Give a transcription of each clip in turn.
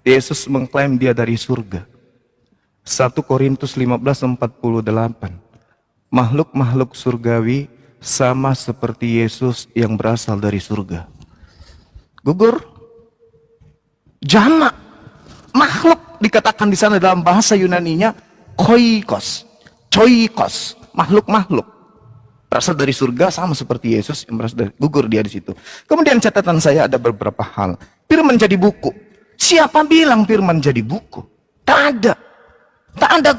Yesus mengklaim dia dari surga. 1 Korintus 15:48. Makhluk-makhluk surgawi sama seperti Yesus yang berasal dari surga. Gugur. Jamak. Makhluk dikatakan di sana dalam bahasa Yunaninya koikos. Choikos. Makhluk-makhluk. Berasal dari surga sama seperti Yesus yang berasal dari, gugur dia di situ. Kemudian catatan saya ada beberapa hal. Firman jadi buku. Siapa bilang firman jadi buku? Tak ada. Tak ada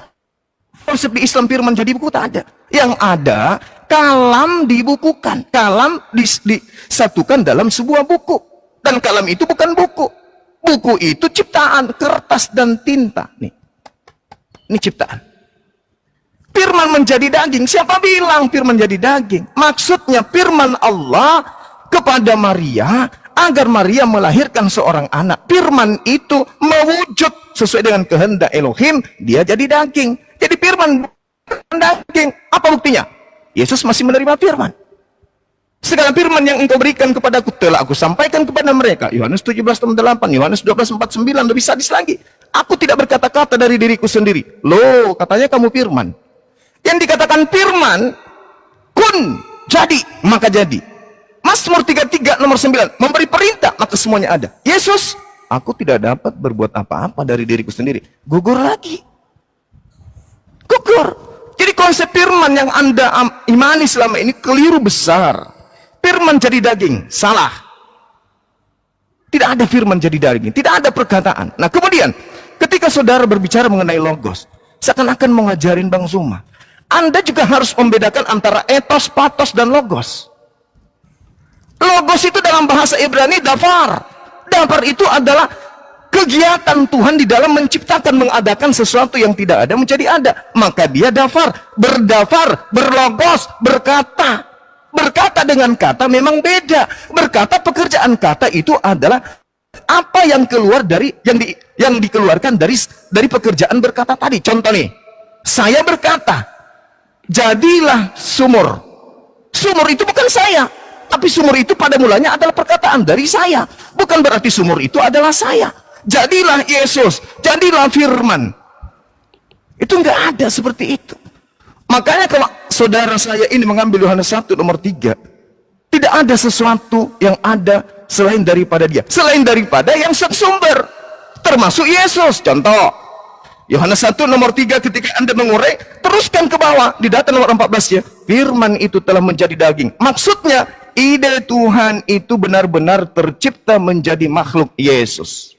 konsep di Islam firman jadi buku, tak ada. Yang ada, kalam dibukukan. Kalam disatukan dalam sebuah buku. Dan kalam itu bukan buku. Buku itu ciptaan, kertas dan tinta. Nih. Ini ciptaan. Firman menjadi daging. Siapa bilang firman jadi daging? Maksudnya firman Allah kepada Maria agar Maria melahirkan seorang anak. Firman itu mewujud sesuai dengan kehendak Elohim, dia jadi daging. Jadi firman daging. Apa buktinya? Yesus masih menerima firman. Segala firman yang engkau berikan kepadaku telah aku sampaikan kepada mereka. Yohanes 17:8, Yohanes 12:49, lebih sadis lagi. Aku tidak berkata-kata dari diriku sendiri. Loh, katanya kamu firman. Yang dikatakan firman, kun, jadi, maka jadi. Mazmur 33 nomor 9, memberi perintah, maka semuanya ada. Yesus, aku tidak dapat berbuat apa-apa dari diriku sendiri. Gugur lagi. Gugur. Jadi konsep firman yang Anda imani selama ini keliru besar. Firman jadi daging, salah. Tidak ada firman jadi daging, tidak ada perkataan. Nah kemudian, ketika saudara berbicara mengenai logos, seakan-akan mengajarin Bang Zuma, Anda juga harus membedakan antara etos, patos, dan logos. Logos itu dalam bahasa Ibrani dafar. Dafar itu adalah kegiatan Tuhan di dalam menciptakan, mengadakan sesuatu yang tidak ada menjadi ada. Maka dia dafar, berlogos, berkata. Berkata dengan kata memang beda. Berkata, pekerjaan kata itu adalah apa yang keluar dari yang dikeluarkan dari pekerjaan berkata tadi. Contoh nih, saya berkata, jadilah sumur. Sumur itu bukan saya, tapi sumur itu pada mulanya adalah perkataan dari saya. Bukan berarti sumur itu adalah saya. Jadilah Yesus, jadilah firman. Itu enggak ada seperti itu. Makanya kalau saudara saya ini mengambil Yohanes 1 nomor 3, tidak ada sesuatu yang ada selain daripada dia. Selain daripada yang sumber, termasuk Yesus. Contoh, Yohanes 1 nomor 3, ketika Anda mengurai, teruskan ke bawah, di data nomor 14 ya. Firman itu telah menjadi daging. Maksudnya, ide Tuhan itu benar-benar tercipta menjadi makhluk Yesus.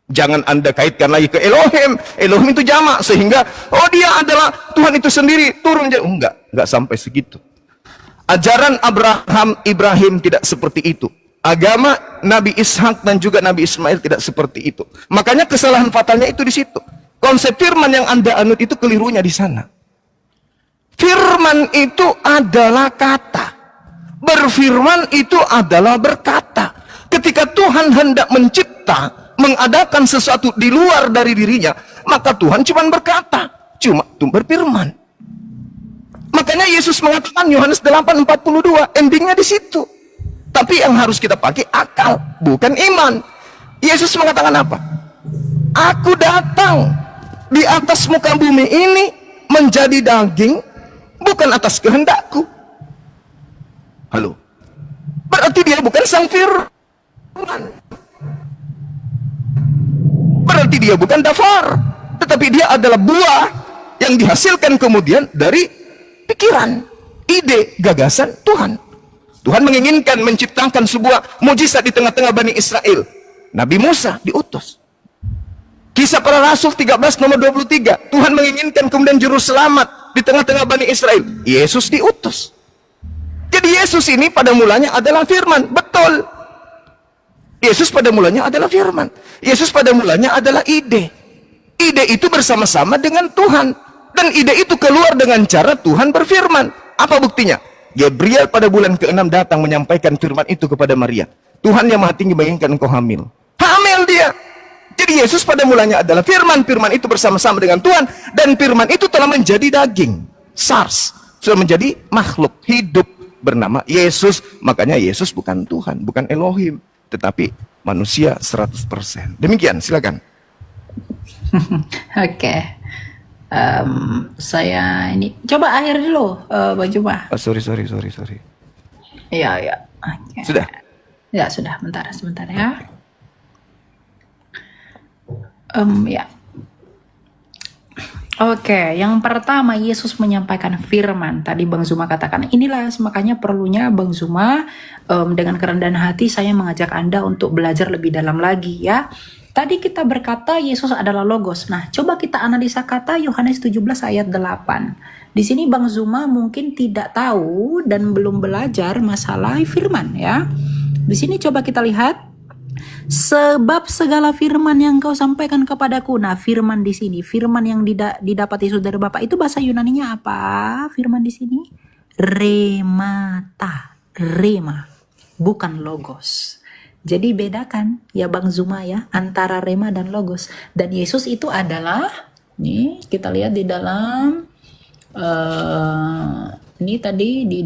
Jangan Anda kaitkan lagi ke Elohim. Elohim itu jamak, sehingga oh dia adalah Tuhan itu sendiri turun. Enggak sampai segitu. Ajaran Ibrahim tidak seperti itu. Agama Nabi Ishak dan juga Nabi Ismail tidak seperti itu. Makanya kesalahan fatalnya itu di situ. Konsep firman yang Anda anut itu kelirunya di sana. Firman itu adalah kata. Berfirman itu adalah berkata. Ketika Tuhan hendak mencipta, mengadakan sesuatu di luar dari dirinya, maka Tuhan cuma berkata, cuma berfirman. Makanya Yesus mengatakan Yohanes 8:42, endingnya di situ. Tapi yang harus kita pakai akal, bukan iman. Yesus mengatakan apa? Aku datang di atas muka bumi ini menjadi daging, bukan atas kehendakku. Halo? Berarti dia bukan sang firman. Berarti dia bukan dafar, tetapi dia adalah buah yang dihasilkan kemudian dari pikiran, ide, gagasan Tuhan. Tuhan menginginkan menciptakan sebuah mujizat di tengah-tengah Bani Israel. Nabi Musa diutus. Kisah Para Rasul 13 nomor 23, Tuhan menginginkan kemudian juru selamat di tengah-tengah Bani Israel. Yesus diutus. Jadi Yesus ini pada mulanya adalah firman, betul. Yesus pada mulanya adalah firman. Yesus pada mulanya adalah ide. Ide itu bersama-sama dengan Tuhan. Dan ide itu keluar dengan cara Tuhan berfirman. Apa buktinya? Gabriel pada bulan ke-6 datang menyampaikan firman itu kepada Maria. Tuhan yang Maha Tinggi menginginkan engkau hamil. Hamil dia. Jadi Yesus pada mulanya adalah firman. Firman itu bersama-sama dengan Tuhan. Dan firman itu telah menjadi daging. SARS. Sudah menjadi makhluk hidup bernama Yesus. Makanya Yesus bukan Tuhan, bukan Elohim. tetapi manusia 100%. Demikian, silakan. Oke. Saya ini coba akhir dulu, Bang Juma. Sorry. Iya. Oke. Sudah? Ya, sudah. Sebentar ya. Ya. Oke, yang pertama Yesus menyampaikan firman. Tadi Bang Zuma katakan, inilah makanya perlunya Bang Zuma dengan kerendahan hati saya mengajak Anda untuk belajar lebih dalam lagi ya. Tadi kita berkata Yesus adalah Logos. Nah, coba kita analisa kata Yohanes 17 ayat 8. Di sini Bang Zuma mungkin tidak tahu dan belum belajar masalah firman ya. Di sini coba kita lihat. Sebab segala firman yang kau sampaikan kepadaku. Nah, firman di sini, firman yang didapat Yesus dari Bapa itu bahasa Yunaninya apa? Firman di sini remata, rema, bukan logos. Jadi bedakan ya Bang Zuma ya antara rema dan logos. Dan Yesus itu adalah, nih kita lihat di dalam ini tadi di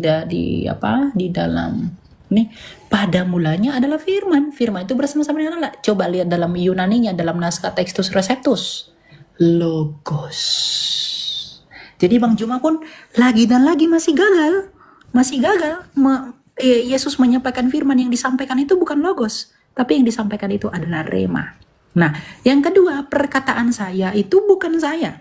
dalam nih, pada mulanya adalah firman. Firman itu bersama-sama dengan Allah. Coba lihat dalam Yunaninya, dalam naskah Textus Receptus. Logos. Jadi Bang Juma pun lagi dan lagi masih gagal. Yesus menyampaikan firman, yang disampaikan itu bukan logos. Tapi yang disampaikan itu adalah rema. Nah, yang kedua, perkataan saya itu bukan saya.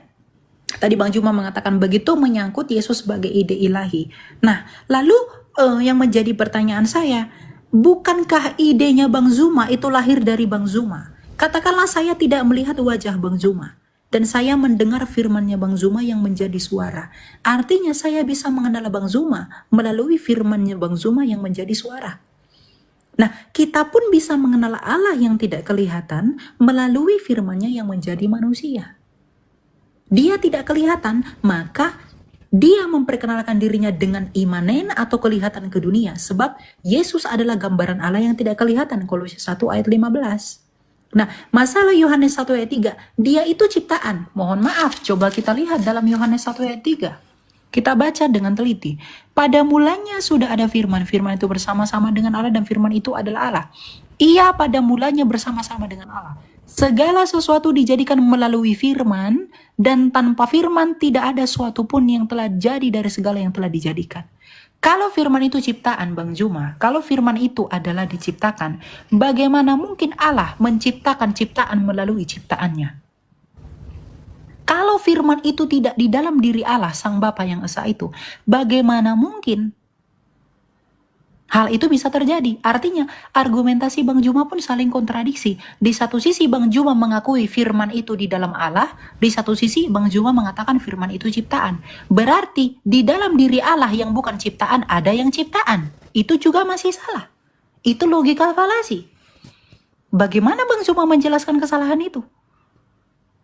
Tadi Bang Juma mengatakan begitu menyangkut Yesus sebagai ide ilahi. Nah, lalu yang menjadi pertanyaan saya, bukankah idenya Bang Zuma itu lahir dari Bang Zuma? Katakanlah saya tidak melihat wajah Bang Zuma dan saya mendengar firmannya Bang Zuma yang menjadi suara. Artinya saya bisa mengenal Bang Zuma melalui firmannya Bang Zuma yang menjadi suara. Nah, kita pun bisa mengenal Allah yang tidak kelihatan melalui firmannya yang menjadi manusia. Dia tidak kelihatan, maka dia memperkenalkan dirinya dengan imanen atau kelihatan ke dunia. Sebab Yesus adalah gambaran Allah yang tidak kelihatan. Kolose 1 ayat 15. Nah, masalah Yohanes 1 ayat 3. Dia itu ciptaan. Mohon maaf, coba kita lihat dalam Yohanes 1 ayat 3. Kita baca dengan teliti. Pada mulanya sudah ada firman. Firman itu bersama-sama dengan Allah dan firman itu adalah Allah. Ia pada mulanya bersama-sama dengan Allah. Segala sesuatu dijadikan melalui firman, dan tanpa firman tidak ada suatu pun yang telah jadi dari segala yang telah dijadikan. Kalau firman itu ciptaan, Bang Juma, kalau firman itu adalah diciptakan, bagaimana mungkin Allah menciptakan ciptaan melalui ciptaannya? Kalau firman itu tidak di dalam diri Allah, Sang Bapa yang Esa itu, bagaimana mungkin hal itu bisa terjadi? Artinya argumentasi Bang Juma pun saling kontradiksi. Di satu sisi Bang Juma mengakui firman itu di dalam Allah, di satu sisi Bang Juma mengatakan firman itu ciptaan. Berarti di dalam diri Allah yang bukan ciptaan ada yang ciptaan. Itu juga masih salah. Itu logika falasi. Bagaimana Bang Juma menjelaskan kesalahan itu?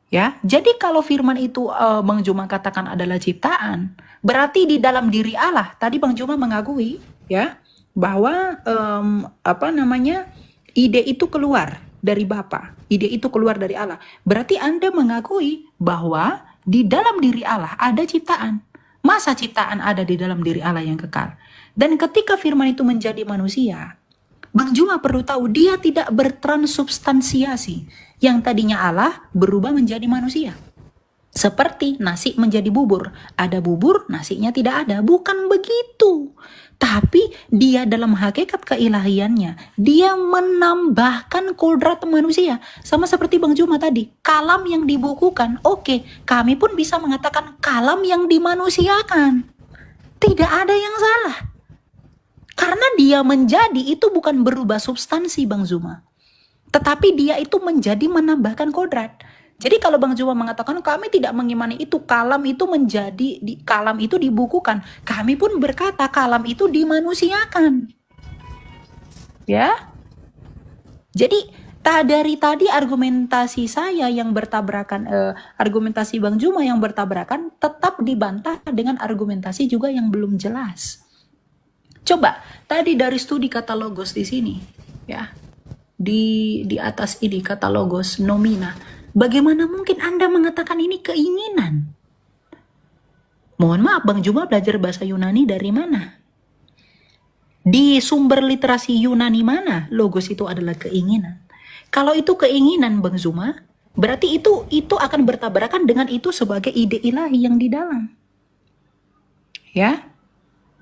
Ya, jadi kalau firman itu Bang Juma katakan adalah ciptaan, berarti di dalam diri Allah. Tadi Bang Juma mengakui ya bahwa ide itu keluar dari Bapa, ide itu keluar dari Allah. Berarti Anda mengakui bahwa di dalam diri Allah ada ciptaan. Masa ciptaan ada di dalam diri Allah yang kekal? Dan ketika firman itu menjadi manusia, Bang Juma perlu tahu dia tidak bertransubstansiasi. Yang tadinya Allah berubah menjadi manusia. Seperti nasi menjadi bubur. Ada bubur, nasinya tidak ada. Bukan begitu. Tapi dia dalam hakikat keilahiannya, dia menambahkan kodrat manusia. Sama seperti Bang Juma tadi, kalam yang dibukukan, oke, kami pun bisa mengatakan kalam yang dimanusiakan. Tidak ada yang salah. Karena dia menjadi itu bukan berubah substansi Bang Zuma. Tetapi dia itu menjadi menambahkan kodrat. Jadi kalau Bang Juma mengatakan kami tidak mengimani itu, kalam itu kalam itu dibukukan. Kami pun berkata kalam itu dimanusiakan. Ya. Jadi dari tadi argumentasi saya yang bertabrakan, argumentasi Bang Juma yang bertabrakan tetap dibantah dengan argumentasi juga yang belum jelas. Coba tadi dari studi kata logos di sini, ya. Di atas ini kata logos nomina. Bagaimana mungkin Anda mengatakan ini keinginan? Mohon maaf, Bang Juma belajar bahasa Yunani dari mana? Di sumber literasi Yunani mana logos itu adalah keinginan? Kalau itu keinginan, Bang Zuma, berarti itu akan bertabrakan dengan itu sebagai ide ilahi yang di dalam. Ya.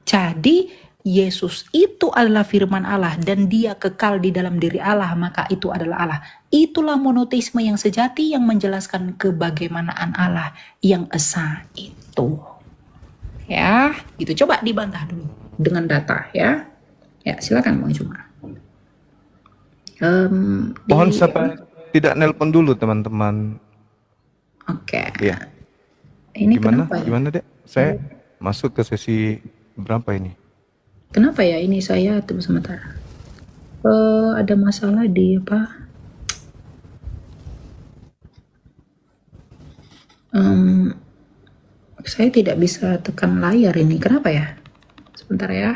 Jadi Yesus itu adalah firman Allah dan dia kekal di dalam diri Allah, maka itu adalah Allah. Itulah monoteisme yang sejati yang menjelaskan kebagaimanaan Allah yang esa itu. Ya, gitu. Coba dibantah dulu dengan data ya. Ya, silakan Bang Zuma. Mohon siapa tidak nelpon dulu teman-teman. Oke. Iya. Ini Gimana? kenapa ya? Gimana Dek? Saya masuk ke sesi berapa ini? Kenapa ya ini saya tunggu sebentar. Ada masalah di apa? Saya tidak bisa tekan layar ini. Kenapa ya? Sebentar ya.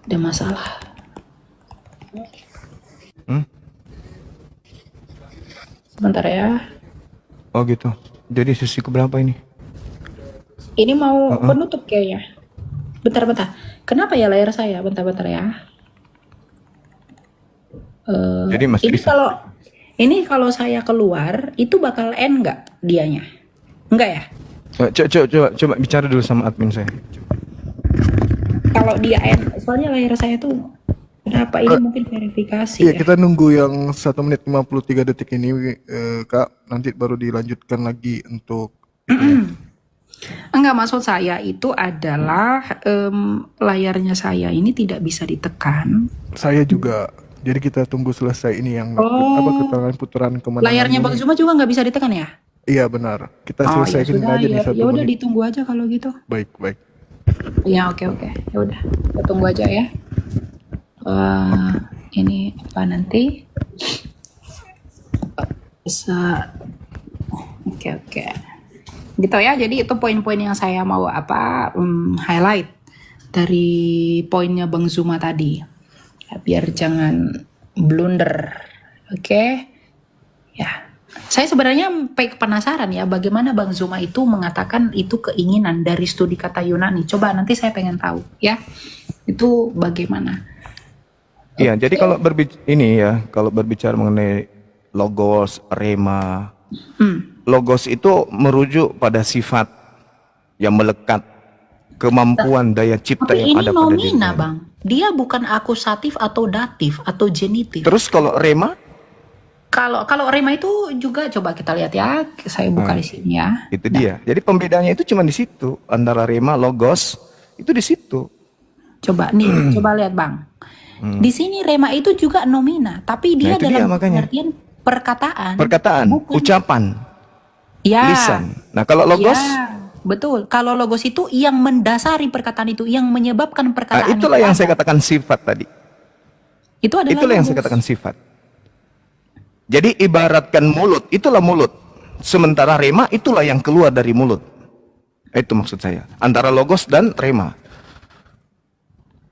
Ada masalah. Sebentar ya. Oh gitu. Jadi sesi keberapa ini? Ini mau penutup kayaknya. Bentar. Kenapa ya layar saya? Bentar ya. Jadi masih Ini bisa. kalau saya keluar itu bakal end nggak dianya? Enggak ya? Coba bicara dulu sama admin saya. Kalau dia end, soalnya layar saya tuh kenapa ini mungkin verifikasi Iya, ya? kita nunggu yang 1 menit 53 detik ini, Kak. Nanti baru dilanjutkan lagi untuk Enggak, maksud saya itu adalah layarnya saya ini tidak bisa ditekan. saya juga. Jadi kita tunggu selesai ini yang keterangan putaran kemenangan. Layarnya Bang ini. Zuma juga nggak bisa ditekan ya? Iya benar. Kita Oh ya selesaikan sudah, aja di 1 ya udah menit. ditunggu aja kalau gitu. Baik. Ya oke. Ya udah, kita tunggu aja ya. Ini apa nanti? Bisa. Oke. Gitu ya. Jadi itu poin-poin yang saya mau highlight dari poinnya Bang Zuma tadi. Ya, biar jangan blunder. Oke. Ya. Saya sebenarnya penasaran ya bagaimana Bang Zuma itu mengatakan itu keinginan dari studi kata Yunani. Coba nanti saya pengen tahu ya. Itu bagaimana? Iya, jadi kalau berbicara mengenai logos, rema, logos itu merujuk pada sifat yang melekat, kemampuan daya cipta Tapi yang ini ada pada diri. nomina, Bang. Dia bukan akusatif atau datif atau genitif. Terus kalau rema, Kalau rema itu juga coba kita lihat ya. Saya buka di sini ya. itu dia. Jadi pembedanya itu cuma di situ antara rema, logos itu di situ. Coba nih, coba lihat Bang. Di sini rema itu juga nomina, tapi dia itu dia, dalam makanya. pengertian perkataan. Perkataan, bukan. ucapan, Ya. lisan. Nah kalau logos, Ya, betul. Kalau logos itu yang mendasari perkataan itu, yang menyebabkan perkataan itulah itu yang ada. saya katakan sifat tadi. Itu adalah Itulah yang saya logos. katakan sifat. Jadi ibaratkan mulut, itulah mulut. Sementara rema itulah yang keluar dari mulut. Itu maksud saya. Antara logos dan rema.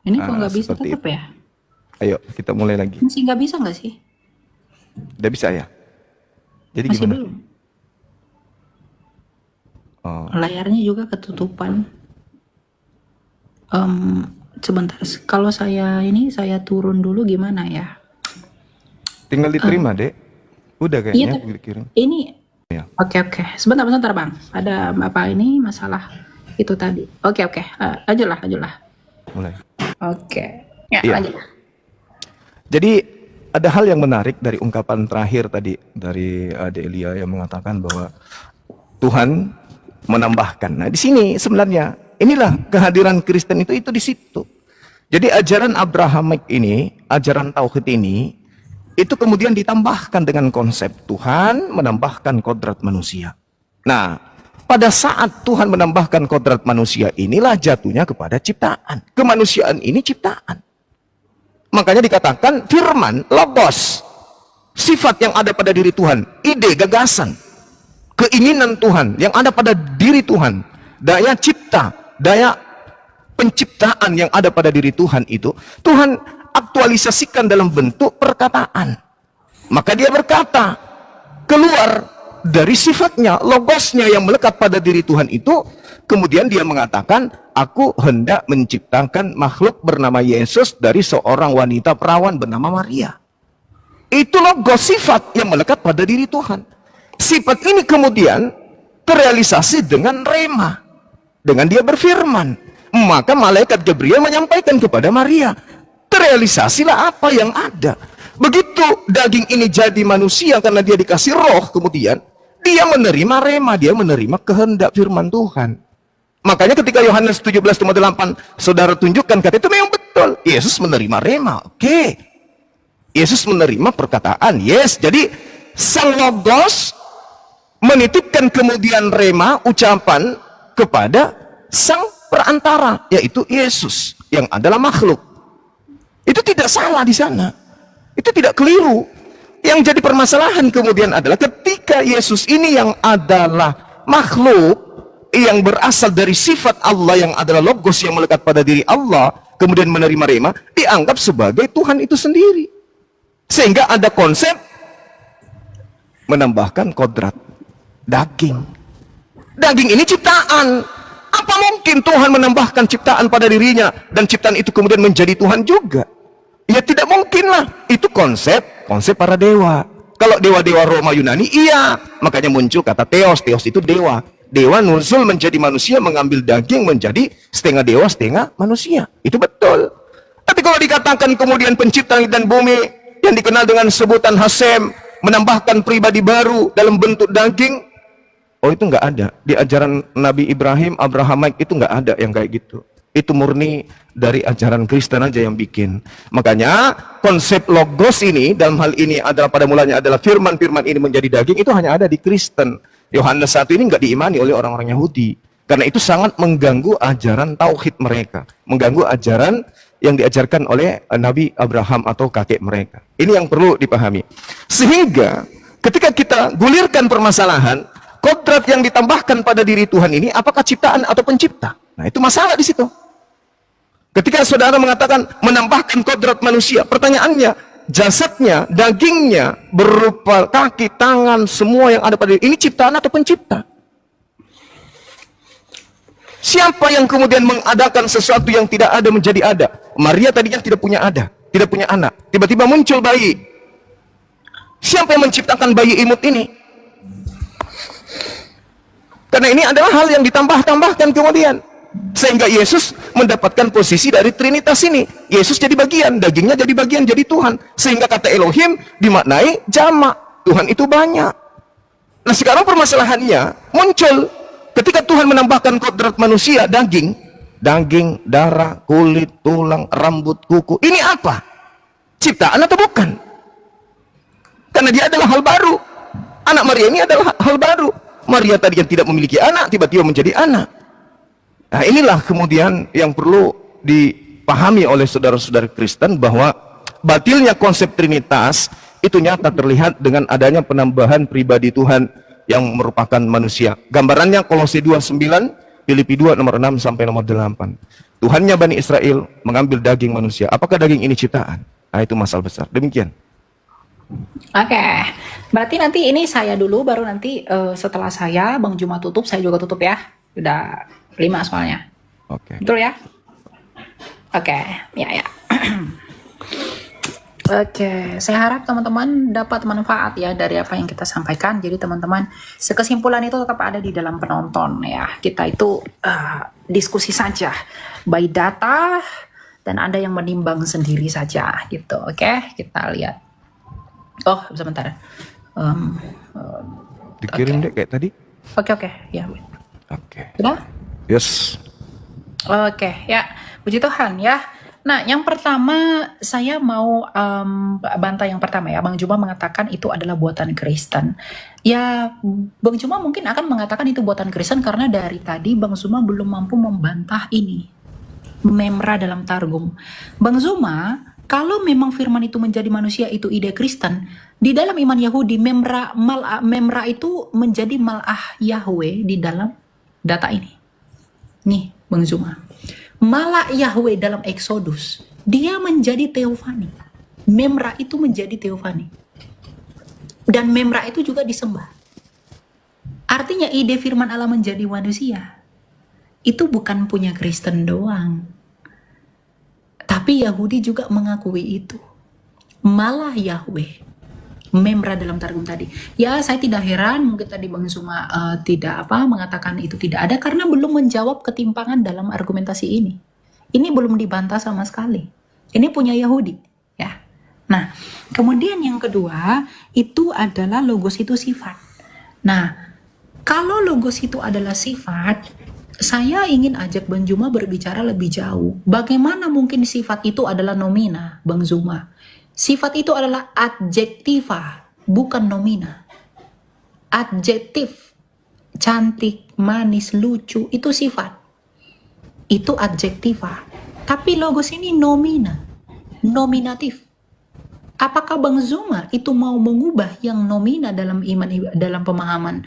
Ini kok nggak bisa seperti tetap ya? Ayo kita mulai lagi. Masih nggak bisa nggak sih? Udah bisa ya? Jadi Masih gimana? belum. Oh, Layarnya juga ketutupan. Sebentar. Kalau saya turun dulu gimana ya? tinggal diterima, Dek. Udah Iya, kayaknya dikirim. Ini. Ya. Oke. Sebentar Bang. Ada apa ini masalah itu tadi? Oke. Lanjutlah. Mulai. Oke. Ya, Iya. lanjut. Jadi ada hal yang menarik dari ungkapan terakhir tadi dari Delia yang mengatakan bahwa Tuhan menambahkan. Nah, di sini sebenarnya inilah kehadiran Kristen itu di situ. Jadi ajaran Abrahamik ini, ajaran tauhid ini itu kemudian ditambahkan dengan konsep Tuhan menambahkan kodrat manusia. Nah, pada saat Tuhan menambahkan kodrat manusia inilah jatuhnya kepada ciptaan. Kemanusiaan ini ciptaan. Makanya dikatakan firman, logos, sifat yang ada pada diri Tuhan, ide, gagasan, keinginan Tuhan yang ada pada diri Tuhan, daya cipta, daya penciptaan yang ada pada diri Tuhan itu, Tuhan aktualisasikan dalam bentuk perkataan. Maka dia berkata, keluar dari sifatnya, logosnya yang melekat pada diri Tuhan itu, Kemudian dia mengatakan, aku hendak menciptakan makhluk bernama Yesus dari seorang wanita perawan bernama Maria. Itu logos, sifat yang melekat pada diri Tuhan. Sifat ini kemudian terrealisasi dengan rema. Dengan dia berfirman. Maka malaikat Gabriel menyampaikan kepada Maria. Terrealisasilah apa yang ada. Begitu daging ini jadi manusia karena dia dikasih roh, kemudian dia menerima rema, dia menerima kehendak firman Tuhan. Makanya ketika Yohanes 17:8 saudara tunjukkan kata itu memang betul. Yesus menerima rema. Oke. Yesus menerima perkataan. Yes. Jadi sang logos menitipkan kemudian rema, ucapan kepada sang perantara, yaitu Yesus yang adalah makhluk. Itu tidak salah di sana. Itu tidak keliru. Yang jadi permasalahan kemudian adalah ketika Yesus ini yang adalah makhluk yang berasal dari sifat Allah yang adalah logos yang melekat pada diri Allah, kemudian menerima rema, dianggap sebagai Tuhan itu sendiri. Sehingga ada konsep menambahkan kodrat daging. Daging ini ciptaan. Apa mungkin Tuhan menambahkan ciptaan pada dirinya dan ciptaan itu kemudian menjadi Tuhan juga? Ya tidak mungkin lah. Itu konsep para dewa. Kalau dewa-dewa Roma Yunani, iya. Makanya muncul kata Theos. Theos itu dewa. Dewa nuzul menjadi manusia, mengambil daging menjadi setengah dewa, setengah manusia. Itu betul. Tapi kalau dikatakan kemudian pencipta langit dan bumi yang dikenal dengan sebutan Hasem, menambahkan pribadi baru dalam bentuk daging, oh itu nggak ada. Di ajaran Nabi Ibrahim, Abrahamaik itu nggak ada yang kayak gitu. Itu murni dari ajaran Kristen aja yang bikin. Makanya konsep logos ini dalam hal ini adalah pada mulanya adalah firman-firman ini menjadi daging, itu hanya ada di Kristen. Yohanes 1 ini nggak diimani oleh orang-orang Yahudi. Karena itu sangat mengganggu ajaran tauhid mereka. Mengganggu ajaran yang diajarkan oleh Nabi Abraham atau kakek mereka. Ini yang perlu dipahami. Sehingga ketika kita gulirkan permasalahan, kodrat yang ditambahkan pada diri Tuhan ini apakah ciptaan atau pencipta? Nah itu masalah di situ. Ketika saudara mengatakan menambahkan kodrat manusia, pertanyaannya, jasadnya, dagingnya, berupa kaki, tangan, semua yang ada pada diri, ini ciptaan atau pencipta? Siapa yang kemudian mengadakan sesuatu yang tidak ada menjadi ada? Maria tadinya tidak punya anak, tiba-tiba muncul bayi. Siapa yang menciptakan bayi imut ini? Karena ini adalah hal yang ditambah-tambahkan kemudian. Sehingga Yesus mendapatkan posisi dari Trinitas ini. Yesus jadi bagian, dagingnya jadi bagian, jadi Tuhan. Sehingga kata Elohim dimaknai jamak. Tuhan itu banyak. Nah sekarang permasalahannya muncul. Ketika Tuhan menambahkan kodrat manusia, daging, darah, kulit, tulang, rambut, kuku. Ini apa? Ciptaan atau bukan? Karena dia adalah hal baru. Anak Maria ini adalah hal baru. Maria tadi yang tidak memiliki anak, tiba-tiba menjadi anak. Nah inilah kemudian yang perlu dipahami oleh saudara-saudara Kristen, bahwa batilnya konsep Trinitas itu nyata terlihat dengan adanya penambahan pribadi Tuhan yang merupakan manusia. Gambarannya Kolose 2:9, Filipi 2 nomor 6 sampai nomor 8. Tuhannya Bani Israel mengambil daging manusia. Apakah daging ini ciptaan? Nah itu masalah besar. Demikian. Oke, berarti nanti ini saya dulu, baru nanti setelah saya Bang Juma tutup, saya juga tutup ya. Udah 5 soalnya. Oke. Betul ya? Oke, ya. Oke, saya harap teman-teman dapat manfaat ya dari apa yang kita sampaikan. Jadi teman-teman, kesimpulan itu tetap ada di dalam penonton ya. Kita itu diskusi saja by data, dan Anda yang menimbang sendiri saja gitu. Oke, kita lihat. Oh, sebentar. Dikirim deh kayak tadi. Oke, ya. Oke. Sudah? Yes. Oke, ya. Puji Tuhan ya. Nah, yang pertama saya mau bantah yang pertama ya. Bang Juma mengatakan itu adalah buatan Kristen. Ya, Bang Juma mungkin akan mengatakan itu buatan Kristen karena dari tadi Bang Juma belum mampu membantah ini. Memra dalam Targum. Bang Juma, kalau memang firman itu menjadi manusia itu ide Kristen, di dalam iman Yahudi memra itu menjadi mal'ah Yahweh di dalam data ini. Nih, Bang Zuma. Malak Yahweh dalam Exodus, dia menjadi teofani. Memra itu menjadi teofani. Dan memra itu juga disembah. Artinya ide firman Allah menjadi manusia. itu bukan punya Kristen doang. Tapi Yahudi juga mengakui itu. Malah Yahweh, Memra dalam Targum tadi. Ya, saya tidak heran mungkin tadi Bang Zuma tidak mengatakan itu tidak ada karena belum menjawab ketimpangan dalam argumentasi ini. Ini belum dibantah sama sekali. Ini punya Yahudi, ya. Nah, kemudian yang kedua itu adalah logos itu sifat. Nah, kalau logos itu adalah sifat, saya ingin ajak Bang Zuma berbicara lebih jauh. Bagaimana mungkin sifat itu adalah nomina, Bang Zuma? Sifat itu adalah adjektiva, bukan nomina. Adjektif, cantik, manis, lucu, itu sifat. Itu adjektiva. Tapi logos ini nomina, nominatif. Apakah Bang Zuma itu mau mengubah yang nomina dalam iman, dalam pemahaman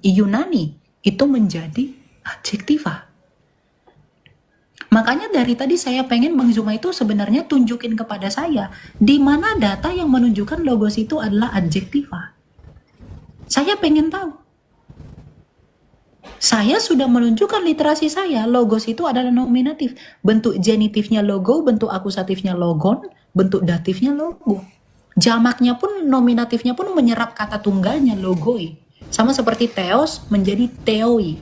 Yunani itu menjadi adjektiva? Makanya dari tadi saya pengen Bang Zuma itu sebenarnya tunjukin kepada saya di mana data yang menunjukkan logos itu adalah adjektiva. Saya pengen tahu. Saya sudah menunjukkan literasi saya, logos itu adalah nominatif. Bentuk genitifnya logo, bentuk akusatifnya logon, bentuk datifnya logo. Jamaknya pun, nominatifnya pun menyerap kata tunggalnya logoi. Sama seperti theos menjadi theoi.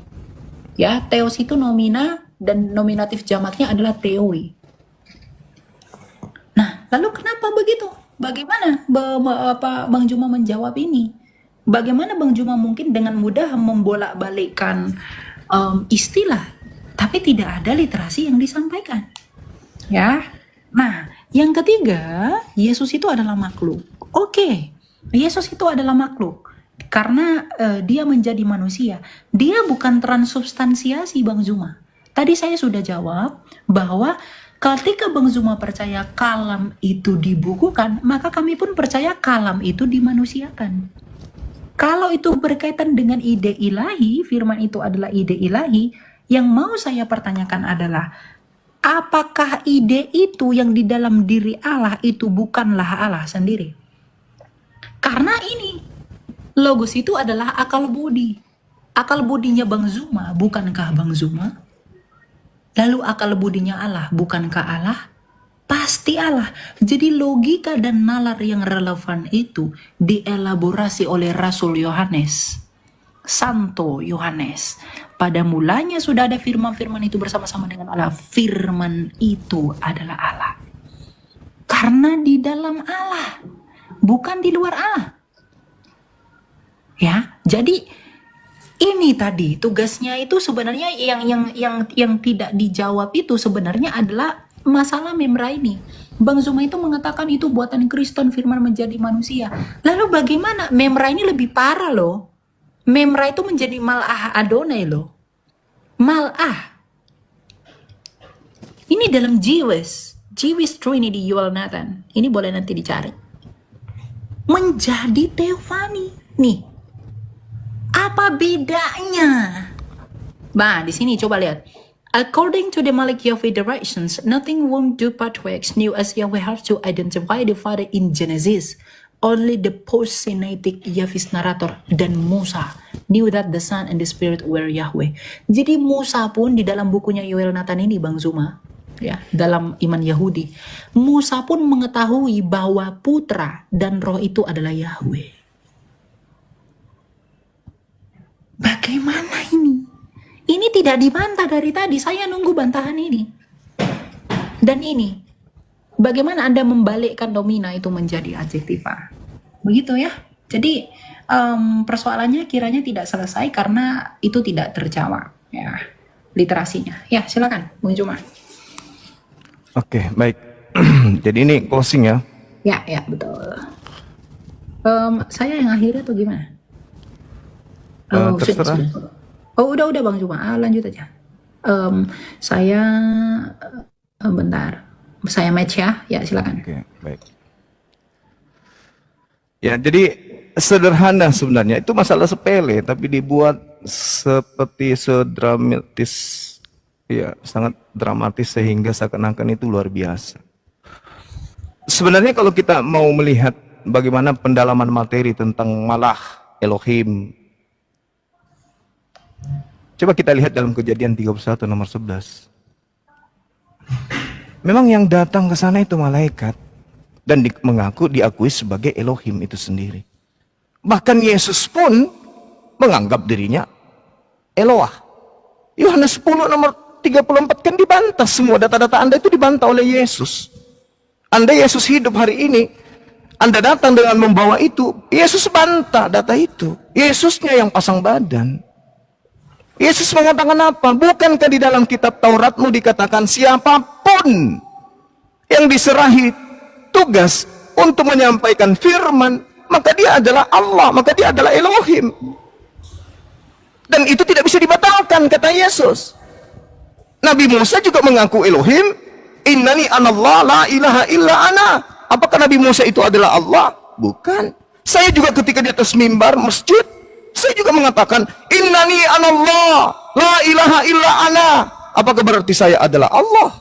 Ya, theos itu nomina dan nominatif jamaknya adalah theoi. Nah, lalu kenapa begitu? Bagaimana Bang Zuma menjawab ini? Bagaimana Bang Zuma mungkin dengan mudah membolak-balikkan istilah, tapi tidak ada literasi yang disampaikan? Ya. Nah, yang ketiga, Yesus itu adalah makhluk. Oke, Yesus itu adalah makhluk. Karena dia menjadi manusia. Dia bukan transubstansiasi Bang Zuma. Tadi saya sudah jawab bahwa ketika Bang Zuma percaya kalam itu dibukukan, maka kami pun percaya kalam itu dimanusiakan. Kalau itu berkaitan dengan ide ilahi, firman itu adalah ide ilahi, yang mau saya pertanyakan adalah, apakah ide itu yang di dalam diri Allah itu bukanlah Allah sendiri? Karena ini, logos itu adalah akal budi. Akal budinya Bang Zuma, bukankah Bang Zuma? Lalu akal budinya Allah, bukankah Allah? Pasti Allah. Jadi logika dan nalar yang relevan itu dielaborasi oleh Rasul Yohanes, Santo Yohanes. Pada mulanya sudah ada firman-firman itu bersama-sama dengan Allah. Firman itu adalah Allah. Karena di dalam Allah, bukan di luar Allah. Ya, jadi ini tadi tugasnya itu sebenarnya yang tidak dijawab itu sebenarnya adalah masalah Memra ini. Bang Zuma itu mengatakan itu buatan Kristen, firman menjadi manusia. Lalu bagaimana? Memra ini lebih parah loh. Memra itu menjadi Malah Adonai loh. Malah. Ini dalam Jewish Trinity Yuval Nathan. Ini boleh nanti dicari. Menjadi Theophany. Nih. Apa bedanya? Bah, di sini coba lihat. According to the Malik Yahweh directions, nothing won't do patriarchs knew as Yahweh have to identify the Father in Genesis. Only the post-Sinaitic Yahweh's narrator dan Musa knew that the Son and the Spirit were Yahweh. Jadi Musa pun di dalam bukunya Yoel Nathan ini, Bang Zuma, ya, dalam iman Yahudi, Musa pun mengetahui bahwa putra dan roh itu adalah Yahweh. Bagaimana ini? Ini tidak dibantah dari tadi. Saya nunggu bantahan ini. Dan ini, bagaimana Anda membalikkan domina itu menjadi adjektiva? Begitu ya. Jadi persoalannya kiranya tidak selesai karena itu tidak terjawab. Ya, literasinya. Ya, silakan, Bung Zuma. Oke, baik. Jadi ini closing ya. Ya, betul. Saya yang akhirnya atau gimana? Terserah. Sudah. Oh, udah Bang Zuma. Lanjut aja. Saya bentar. Saya match ya. Ya, silakan. Oke, baik. Ya, jadi sederhana sebenarnya. Itu masalah sepele, tapi dibuat seperti sedramatis, ya, sangat dramatis sehingga seakan-akan itu luar biasa. Sebenarnya kalau kita mau melihat bagaimana pendalaman materi tentang Malah, Elohim, Coba kita lihat dalam Kejadian 31 nomor 11. Memang yang datang ke sana itu malaikat dan diakui sebagai Elohim itu sendiri. Bahkan Yesus pun menganggap dirinya Eloah. Yohanes 10 nomor 34 kan dibantah semua data-data Anda itu dibantah oleh Yesus. Anda Yesus hidup hari ini, Anda datang dengan membawa itu, Yesus bantah data itu. Yesusnya yang pasang badan. Yesus mengatakan apa? Bukankah di dalam kitab Tauratmu dikatakan siapapun yang diserahi tugas untuk menyampaikan firman, maka dia adalah Allah, maka dia adalah Elohim. Dan itu tidak bisa dibatalkan, kata Yesus. Nabi Musa juga mengaku Elohim, innani anallah la ilaha illa ana. Apakah Nabi Musa itu adalah Allah? Bukan. Saya juga ketika di atas mimbar masjid, saya juga mengatakan innani anallah la ilaha illa ana. Apakah berarti saya adalah Allah?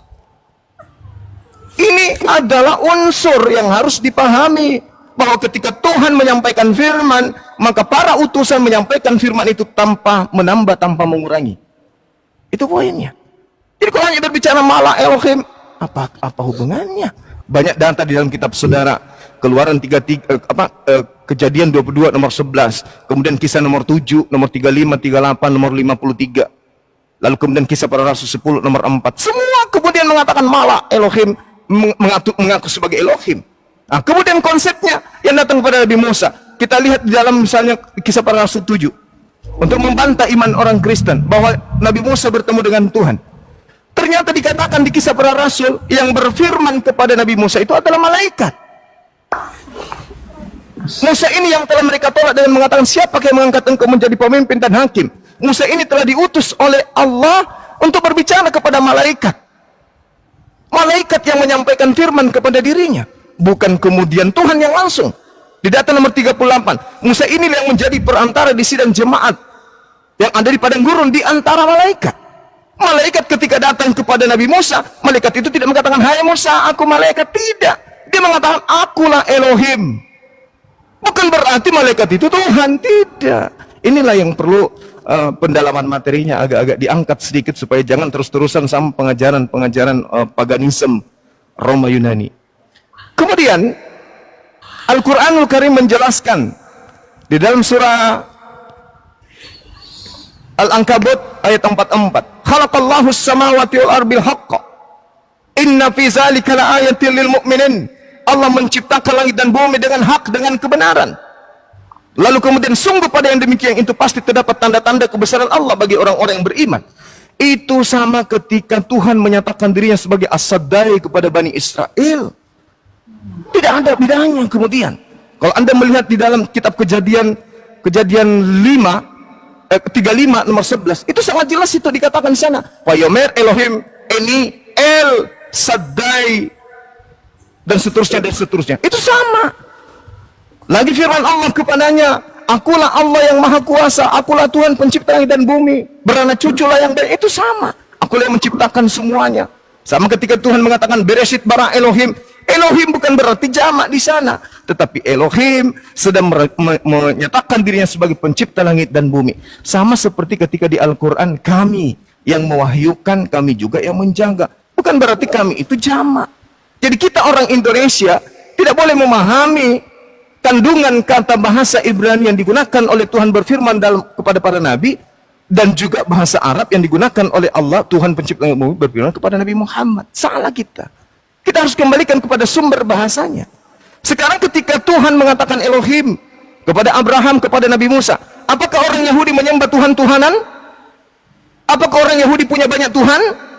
Ini adalah unsur yang harus dipahami, bahwa ketika Tuhan menyampaikan firman, maka para utusan menyampaikan firman itu tanpa menambah, tanpa mengurangi. Itu poinnya. Jadi kalau hanya berbicara malah Elohim, apa hubungannya? Banyak data di dalam kitab saudara. Keluaran Kejadian 22 nomor 11, kemudian Kisah nomor 7, nomor 35, 38, nomor 53. Lalu kemudian Kisah para Rasul 10 nomor 4. Semua kemudian mengatakan malah Elohim, mengaku sebagai Elohim. Nah, kemudian konsepnya yang datang kepada Nabi Musa, kita lihat di dalam misalnya Kisah para Rasul 7, untuk membantah iman orang Kristen bahwa Nabi Musa bertemu dengan Tuhan. Ternyata dikatakan di Kisah para Rasul yang berfirman kepada Nabi Musa itu adalah malaikat. Musa ini yang telah mereka tolak dengan mengatakan, siapa yang mengangkat engkau menjadi pemimpin dan hakim? Musa ini telah diutus oleh Allah untuk berbicara kepada malaikat. Malaikat yang menyampaikan firman kepada dirinya, bukan kemudian Tuhan yang langsung. Di data nomor 38, Musa ini yang menjadi perantara di sidang jemaat yang ada di padang gurun di antara malaikat. Malaikat ketika datang kepada Nabi Musa, malaikat itu tidak mengatakan, hai Musa, aku malaikat. Tidak. Dia mengatakan, akulah Elohim. Bukan berarti malaikat itu Tuhan. Tidak. Inilah yang perlu pendalaman materinya agak-agak diangkat sedikit, supaya jangan terus-terusan sama pengajaran paganisme Roma Yunani. Kemudian Al-Quranul Karim menjelaskan di dalam surah Al-Ankabut ayat 44, khalaqallahu as-samawati wal ardi bil haqq, inna fi zalika laayatin lil mu'minin. Allah menciptakan langit dan bumi dengan hak, dengan kebenaran. Lalu kemudian sungguh pada yang demikian itu pasti terdapat tanda-tanda kebesaran Allah bagi orang-orang yang beriman. Itu sama ketika Tuhan menyatakan dirinya sebagai As-Saddai kepada Bani Israel. Tidak ada bedanya kemudian. Kalau Anda melihat di dalam kitab Kejadian 35 nomor 11, itu sangat jelas itu dikatakan di sana. Wa yomer Elohim eni El Saddai, dan seterusnya. Itu sama. Lagi firman Allah kepadanya, akulah Allah yang maha kuasa, akulah Tuhan pencipta langit dan bumi, beranak cuculah yang baik. Itu sama. Akulah yang menciptakan semuanya. Sama ketika Tuhan mengatakan Bereshit bara Elohim. Elohim bukan berarti jamak di sana, tetapi Elohim sedang menyatakan dirinya sebagai pencipta langit dan bumi. Sama seperti ketika di Al-Quran, kami yang mewahyukan, kami juga yang menjaga. Bukan berarti kami itu jamak. Jadi kita orang Indonesia tidak boleh memahami kandungan kata bahasa Ibrani yang digunakan oleh Tuhan berfirman kepada para nabi, dan juga bahasa Arab yang digunakan oleh Allah, Tuhan pencipta langit dan bumi, berfirman kepada Nabi Muhammad. Salah kita. Kita harus kembalikan kepada sumber bahasanya. Sekarang ketika Tuhan mengatakan Elohim kepada Abraham, kepada Nabi Musa, apakah orang Yahudi menyembah Tuhan-Tuhanan? Apakah orang Yahudi punya banyak Tuhan?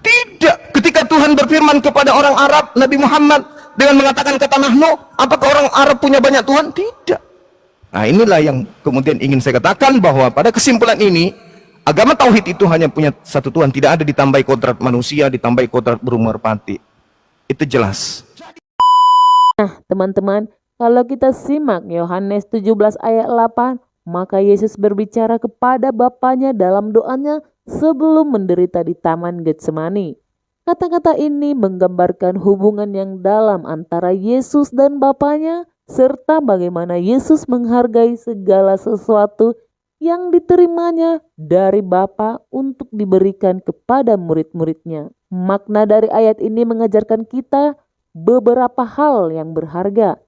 Tidak. Ketika Tuhan berfirman kepada orang Arab, Nabi Muhammad dengan mengatakan kata nahnu, apakah orang Arab punya banyak Tuhan? Tidak. Nah, inilah yang kemudian ingin saya katakan, bahwa pada kesimpulan ini, agama tauhid itu hanya punya satu Tuhan, tidak ada ditambahi kodrat manusia, ditambahi kodrat burung merpati. Itu jelas. Nah, teman-teman, kalau kita simak Yohanes 17 ayat 8, maka Yesus berbicara kepada Bapanya dalam doanya sebelum menderita di Taman Getsemani. Kata-kata ini menggambarkan hubungan yang dalam antara Yesus dan Bapanya, serta bagaimana Yesus menghargai segala sesuatu yang diterimanya dari Bapa untuk diberikan kepada murid-muridnya. Makna dari ayat ini mengajarkan kita beberapa hal yang berharga.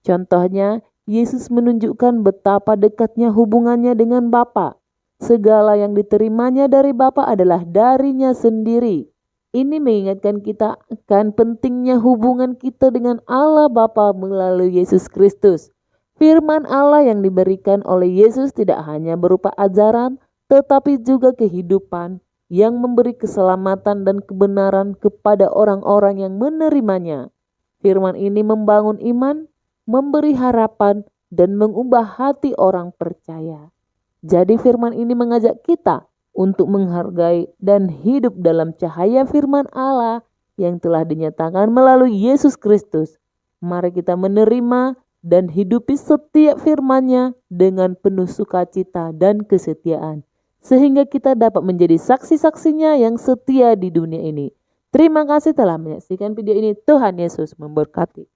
Contohnya, Yesus menunjukkan betapa dekatnya hubungannya dengan Bapa. Segala yang diterimanya dari Bapa adalah darinya sendiri. Ini mengingatkan kita akan pentingnya hubungan kita dengan Allah Bapa melalui Yesus Kristus. Firman Allah yang diberikan oleh Yesus tidak hanya berupa ajaran, tetapi juga kehidupan yang memberi keselamatan dan kebenaran kepada orang-orang yang menerimanya. Firman ini membangun iman, memberi harapan, dan mengubah hati orang percaya. Jadi firman ini mengajak kita untuk menghargai dan hidup dalam cahaya firman Allah yang telah dinyatakan melalui Yesus Kristus. Mari kita menerima dan hidupi setiap firman-Nya dengan penuh sukacita dan kesetiaan, sehingga kita dapat menjadi saksi-saksinya yang setia di dunia ini. Terima kasih telah menyaksikan video ini. Tuhan Yesus memberkati.